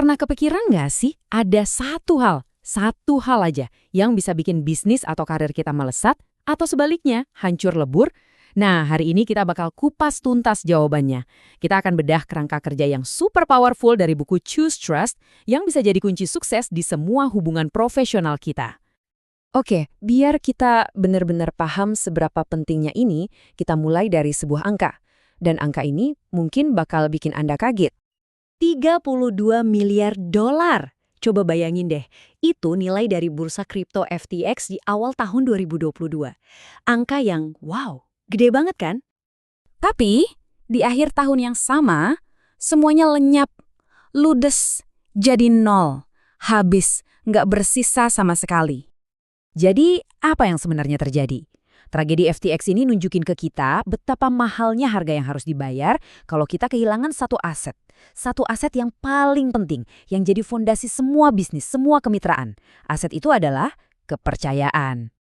Pernah kepikiran nggak sih ada satu hal aja yang bisa bikin bisnis atau karir kita melesat atau sebaliknya hancur lebur? Nah, hari ini kita bakal kupas tuntas jawabannya. Kita akan bedah kerangka kerja yang super powerful dari buku Choose Trust yang bisa jadi kunci sukses di semua hubungan profesional kita. Oke, biar kita benar-benar paham seberapa pentingnya ini, kita mulai dari sebuah angka. Dan angka ini mungkin bakal bikin Anda kaget. 32 miliar dolar. Coba bayangin deh, itu nilai dari bursa kripto FTX di awal tahun 2022. Angka yang wow, gede banget kan? Tapi, di akhir tahun yang sama, semuanya lenyap, ludes, jadi nol, habis, nggak bersisa sama sekali. Jadi, apa yang sebenarnya terjadi? Tragedi FTX ini nunjukin ke kita betapa mahalnya harga yang harus dibayar kalau kita kehilangan satu aset. Satu aset yang paling penting, yang jadi fondasi semua bisnis, semua kemitraan. Aset itu adalah kepercayaan.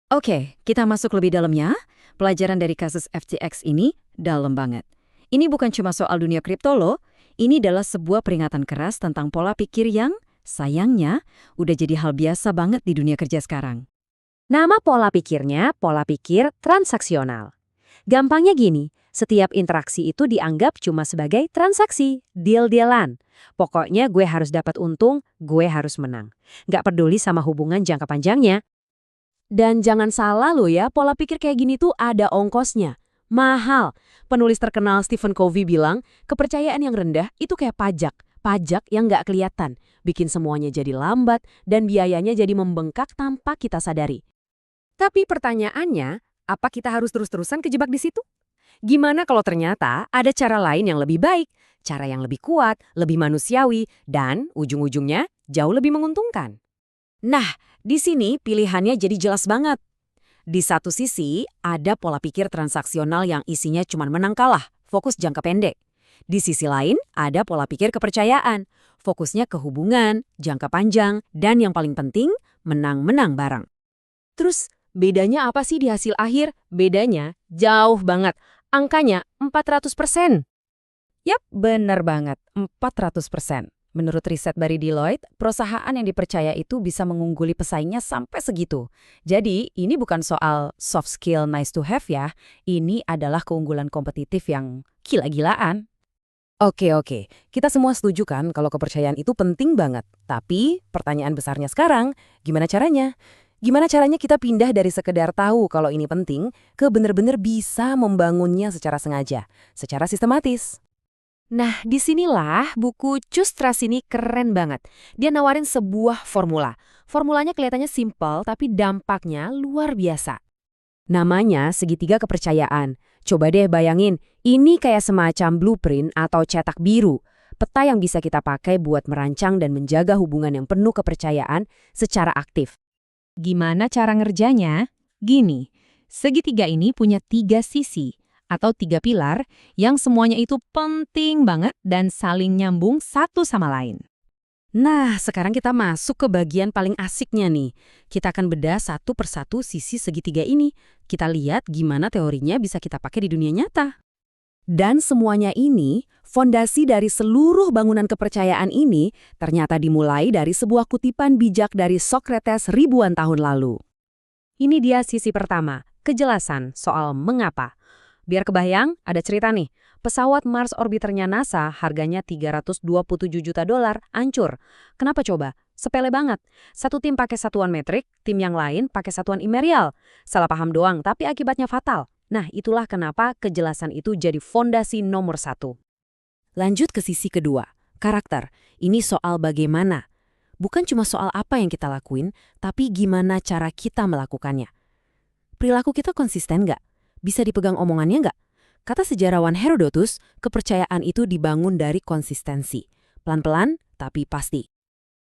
Oke, kita masuk lebih dalamnya. Pelajaran dari kasus FTX ini dalam banget. Ini bukan cuma soal dunia kripto loh, ini adalah sebuah peringatan keras tentang pola pikir yang, sayangnya, udah jadi hal biasa banget di dunia kerja sekarang. Nama pola pikirnya pola pikir transaksional. Gampangnya gini, setiap interaksi itu dianggap cuma sebagai transaksi, deal-dealan. Pokoknya gue harus dapat untung, gue harus menang. Nggak peduli sama hubungan jangka panjangnya. Dan jangan salah loh ya, pola pikir kayak gini tuh ada ongkosnya. Mahal. Penulis terkenal Stephen Covey bilang, kepercayaan yang rendah itu kayak pajak. Pajak yang nggak kelihatan, bikin semuanya jadi lambat dan biayanya jadi membengkak tanpa kita sadari. Tapi pertanyaannya, apa kita harus terus-terusan kejebak di situ? Gimana kalau ternyata ada cara lain yang lebih baik, cara yang lebih kuat, lebih manusiawi, dan ujung-ujungnya jauh lebih menguntungkan? Nah, di sini pilihannya jadi jelas banget. Di satu sisi, ada pola pikir transaksional yang isinya cuma menang kalah, fokus jangka pendek. Di sisi lain, ada pola pikir kepercayaan, fokusnya ke hubungan, jangka panjang, dan yang paling penting, menang-menang bareng. Terus, bedanya apa sih di hasil akhir? Bedanya jauh banget. Angkanya 400%. Yap, bener banget. 400%. Menurut riset dari Deloitte, perusahaan yang dipercaya itu bisa mengungguli pesaingnya sampai segitu. Jadi, ini bukan soal soft skill nice to have ya. Ini adalah keunggulan kompetitif yang gila-gilaan. Oke, kita semua setuju kan kalau kepercayaan itu penting banget. Tapi, pertanyaan besarnya sekarang, gimana caranya? Gimana caranya kita pindah dari sekedar tahu kalau ini penting ke benar-benar bisa membangunnya secara sengaja, secara sistematis? Nah, disinilah buku Choose Trust ini keren banget. Dia nawarin sebuah formula. Formulanya kelihatannya simpel, tapi dampaknya luar biasa. Namanya segitiga kepercayaan. Coba deh bayangin, ini kayak semacam blueprint atau cetak biru. Peta yang bisa kita pakai buat merancang dan menjaga hubungan yang penuh kepercayaan secara aktif. Gimana cara ngerjanya? Gini, segitiga ini punya 3 sisi atau 3 pilar yang semuanya itu penting banget dan saling nyambung satu sama lain. Nah, sekarang kita masuk ke bagian paling asiknya nih. Kita akan bedah satu persatu sisi segitiga ini. Kita lihat gimana teorinya bisa kita pakai di dunia nyata. Dan semuanya ini, fondasi dari seluruh bangunan kepercayaan ini ternyata dimulai dari sebuah kutipan bijak dari Socrates ribuan tahun lalu. Ini dia sisi pertama, kejelasan soal mengapa. Biar kebayang, ada cerita nih. Pesawat Mars orbiternya NASA harganya $327 juta hancur. Kenapa coba? Sepele banget. Satu tim pakai satuan metrik, tim yang lain pakai satuan imperial. Salah paham doang, tapi akibatnya fatal. Nah, itulah kenapa kejelasan itu jadi fondasi nomor 1. Lanjut ke sisi kedua, karakter. Ini soal bagaimana. Bukan cuma soal apa yang kita lakuin, tapi gimana cara kita melakukannya. Perilaku kita konsisten nggak? Bisa dipegang omongannya nggak? Kata sejarawan Herodotus, kepercayaan itu dibangun dari konsistensi. Pelan-pelan, tapi pasti.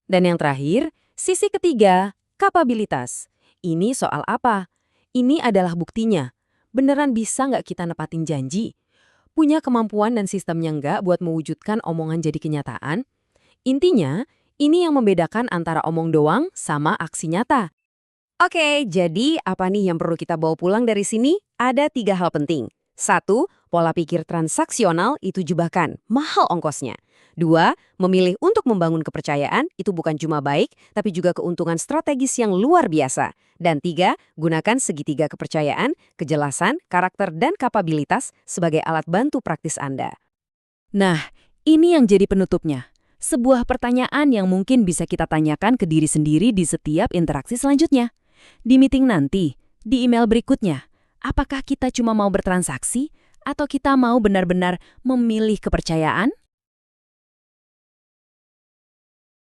Dan yang terakhir, sisi ketiga, kapabilitas. Ini soal apa? Ini adalah buktinya. Beneran bisa nggak kita nepatin janji? Punya kemampuan dan sistemnya nggak buat mewujudkan omongan jadi kenyataan? Intinya, ini yang membedakan antara omong doang sama aksi nyata. Oke, jadi apa nih yang perlu kita bawa pulang dari sini? Ada 3 hal penting. 1, pola pikir transaksional itu jebakan, mahal ongkosnya. 2, memilih untuk membangun kepercayaan itu bukan cuma baik, tapi juga keuntungan strategis yang luar biasa. Dan 3, gunakan segitiga kepercayaan, kejelasan, karakter, dan kapabilitas sebagai alat bantu praktis Anda. Nah, ini yang jadi penutupnya. Sebuah pertanyaan yang mungkin bisa kita tanyakan ke diri sendiri di setiap interaksi selanjutnya. Di meeting nanti, di email berikutnya, apakah kita cuma mau bertransaksi atau kita mau benar-benar memilih kepercayaan?